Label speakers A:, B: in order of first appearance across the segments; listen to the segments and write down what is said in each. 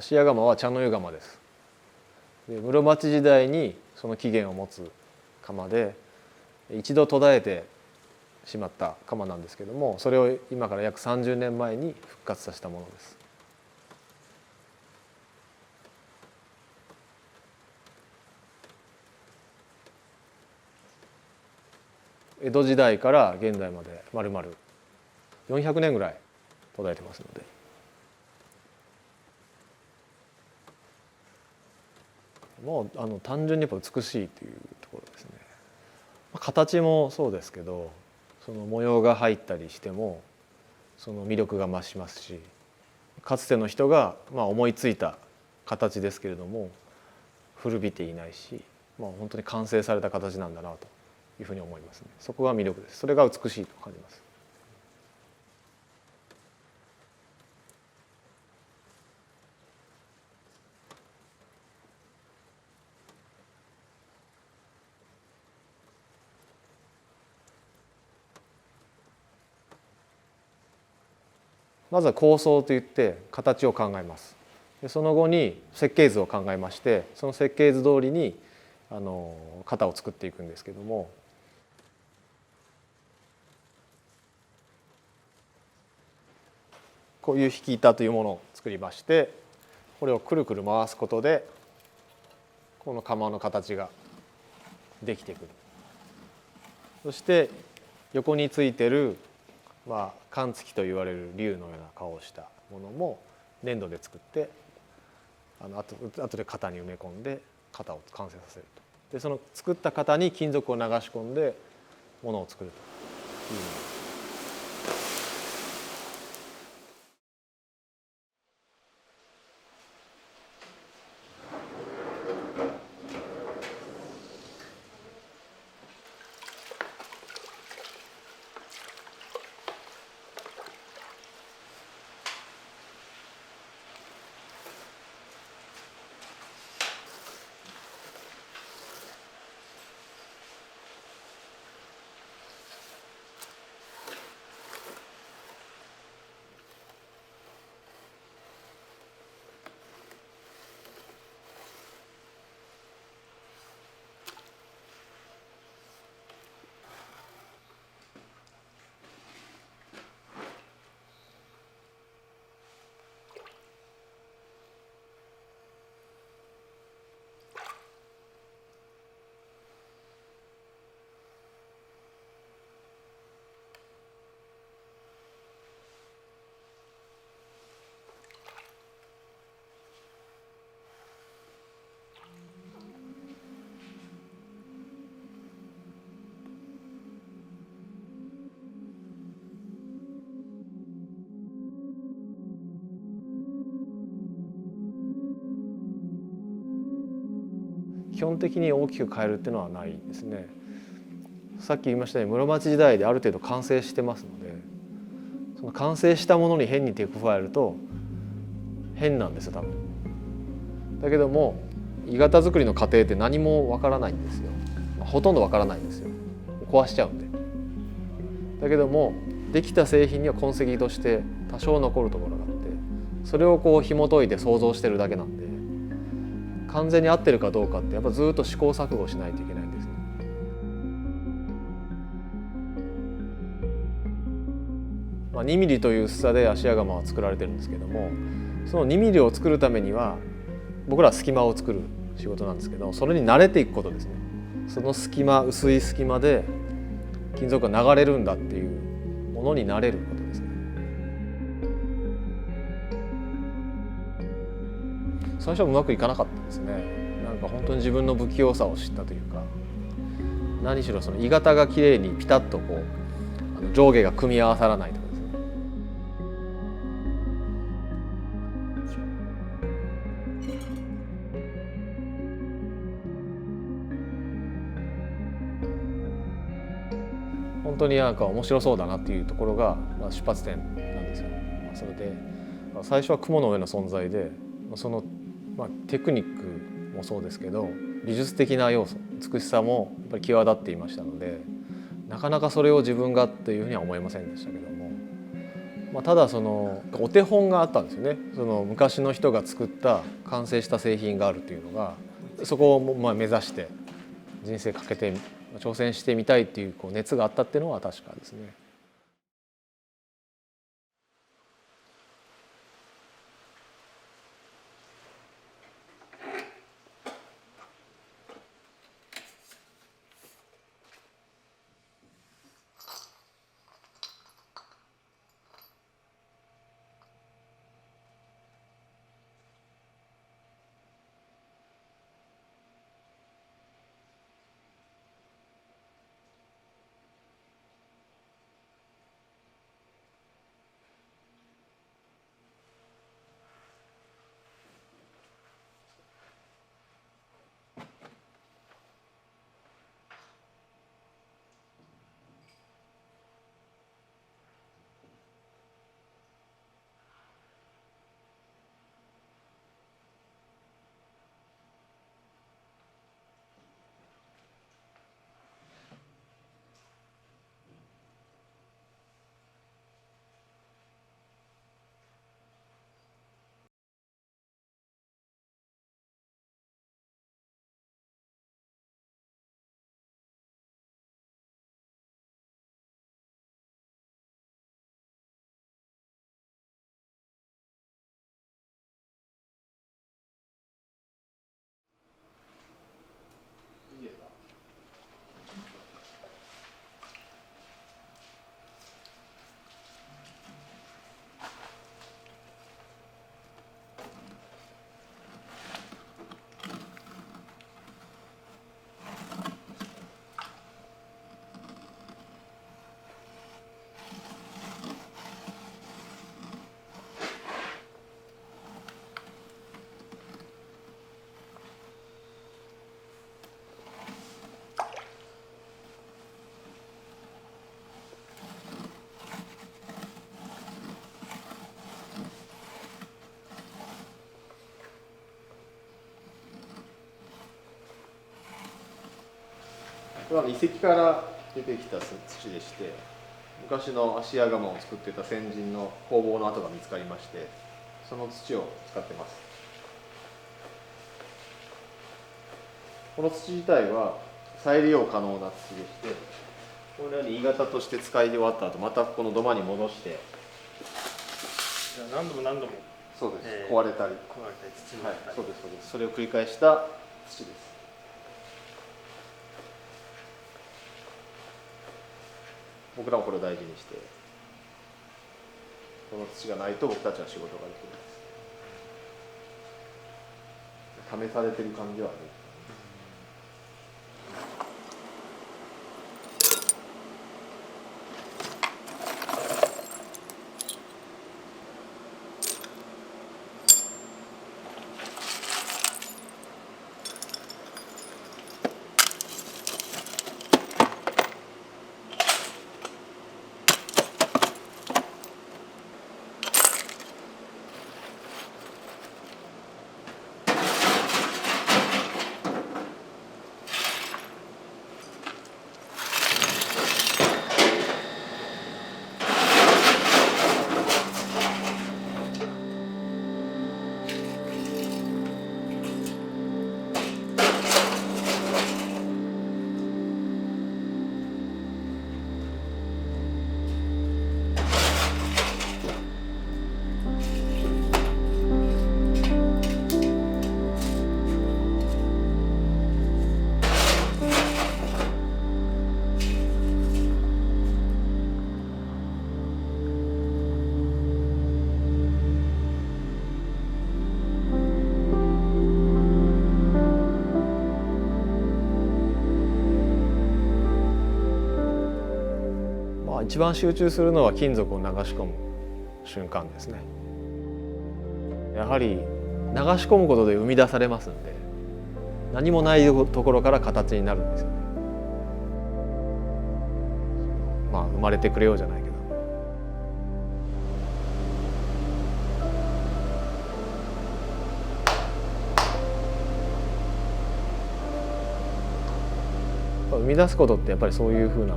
A: 芦屋窯は茶の湯窯です。で室町時代にその起源を持つ窯で、一度途絶えてしまった窯なんですけども、それを今から約30年前に復活させたものです。江戸時代から現代まで丸々400年ぐらい途絶えてますので、もう単純にやっぱ美しいというところですね。形もそうですけど、その模様が入ったりしてもその魅力が増しますし、かつての人が思いついた形ですけれども古びていないし、本当に完成された形なんだなというふうに思いますね。そこが魅力です。それが美しいと感じます。まずは構想といって形を考えます。でその後に設計図を考えまして、その設計図通りに型を作っていくんですけども、こういう引き板というものを作りまして、これをくるくる回すことでこの窯の形ができてくる。そして横についてる関付きと言われる竜のような顔をしたものも粘土で作って、後で型に埋め込んで型を完成させると。でその作った型に金属を流し込んでものを作るというものです。基本的に大きく変えるっていうのはないですね。さっき言いましたように室町時代である程度完成してますので、その完成したものに変に手を加えると変なんですよ多分。だけども鋳型作りの過程って何もわからないんですよ。ほとんどわからないんですよ。壊しちゃうんで。だけどもできた製品には痕跡として多少残るところがあって、それを紐解いて想像してるだけなんで、完全に合ってるかどうかってやっぱずっと試行錯誤しないといけないんですね。2ミリという薄さで芦屋窯は作られてるんですけども、その2ミリを作るためには僕らは隙間を作る仕事なんですけど、それに慣れていくことですね。その隙間、薄い隙間で金属が流れるんだっていうものに慣れることですね。最初はうまくいかなかったですね。なんか本当に自分の不器用さを知ったというか、何しろその鋳型がきれいにピタッと上下が組み合わさらないとかですね。本当になんか面白そうだなっていうところが出発点なんですよ。それで最初は雲の上の存在で、そのテクニックもそうですけど美術的な要素、美しさもやっぱり際立っていましたので、なかなかそれを自分がっていうふうには思えませんでしたけども、ただそのお手本があったんですよね。その昔の人が作った完成した製品があるというのが、そこを目指して人生かけて挑戦してみたいっていう熱があったっていうのは確かですね。これは遺跡から出てきた土でして、昔の足屋窯を作っていた先人の工房の跡が見つかりまして、その土を使ってます。この土自体は再利用可能な土でして、このように鋳型として使い終わった後、またこの土間に戻して、
B: 何度も何度も
A: そうです、壊れたり
B: 土になったり、
A: そうですそうです、それを繰り返した土です。僕らもこれを大事にして、この土がないと僕たちは仕事ができないです。試されてる感じはある。一番集中するのは金属を流し込む瞬間ですね。やはり流し込むことで生み出されますので、何もないところから形になるんですよね。生まれてくれようじゃないけど。生み出すことってやっぱりそういうふうな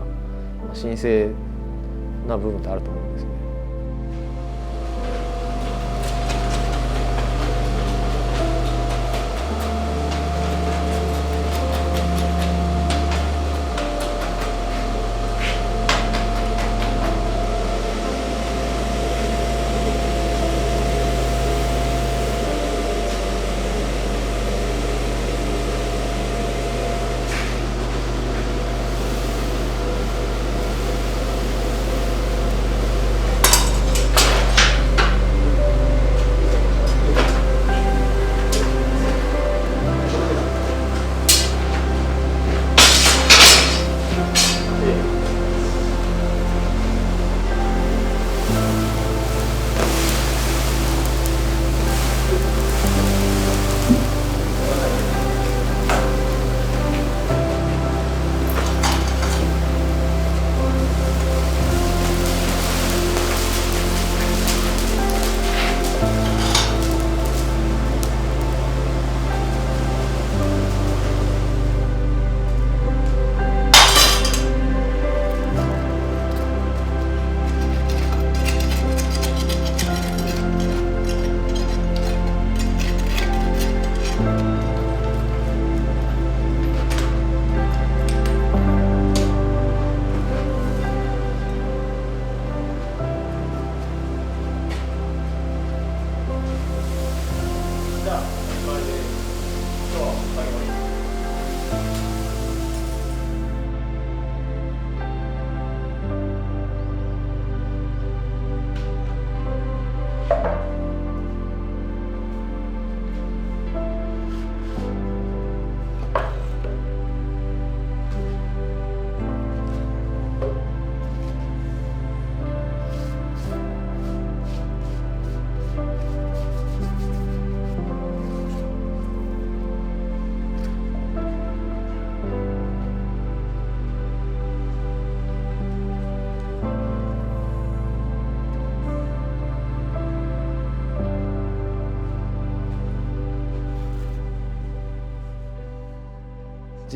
A: 神聖な部分ってあると思うんですね。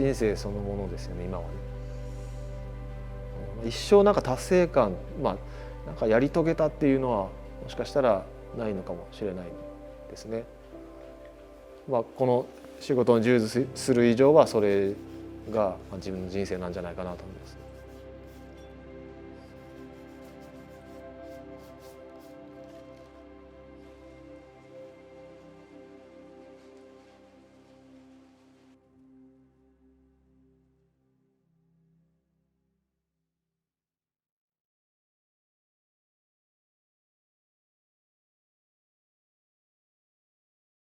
A: 人生そのものですよね今はね。一生なんか達成感、なんかやり遂げたっていうのはもしかしたらないのかもしれないですね。この仕事に従事する以上はそれが自分の人生なんじゃないかなと思います。